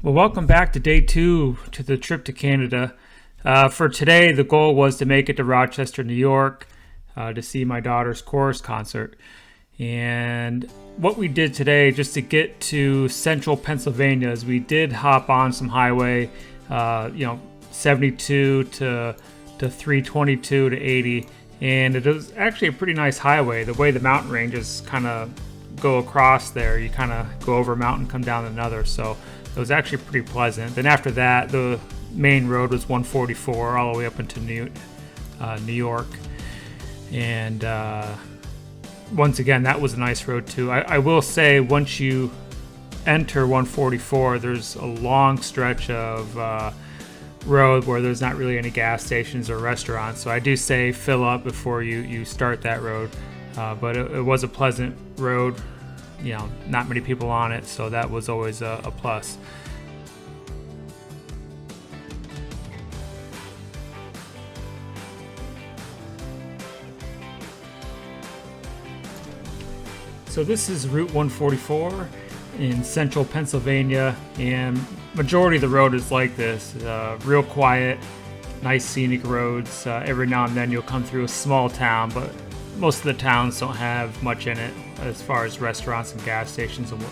Well, welcome back to day 2 to the trip to Canada. For today, the goal was to make it to Rochester, New York, to see my daughter's chorus concert. And what we did today, just to get to central Pennsylvania, is we did hop on some highway, 72 to 322 to 80. And it was actually a pretty nice highway. The way the mountain ranges kind of go across there, you kind of go over a mountain, come down another. So it was actually pretty pleasant. Then after that, the main road was 144 all the way up into New York. And once again, that was a nice road too. I will say, once you enter 144, there's a long stretch of road where there's not really any gas stations or restaurants. So I do say fill up before you start that road. But it was a pleasant road. Not many people on it, so that was always a plus. So this is Route 144 in central Pennsylvania, and majority of the road is like this. Real quiet, nice scenic roads. Every now and then you'll come through a small town, but most of the towns don't have much in it as far as restaurants and gas stations and what.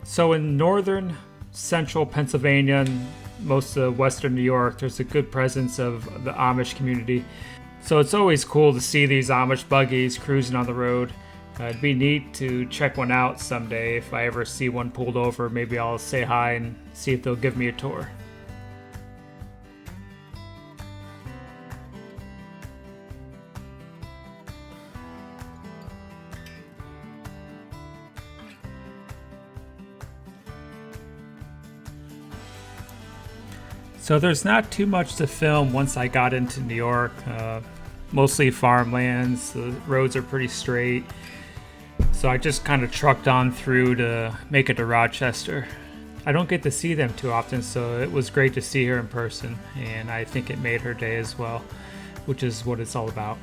So in northern central Pennsylvania and most of western New York, there's a good presence of the Amish community. So it's always cool to see these Amish buggies cruising on the road. It'd be neat to check one out someday. If I ever see one pulled over, maybe I'll say hi and see if they'll give me a tour. So there's not too much to film once I got into New York. Mostly farmlands. The roads are pretty straight. So I just kind of trucked on through to make it to Rochester. I don't get to see them too often, so it was great to see her in person, and I think it made her day as well, which is what it's all about.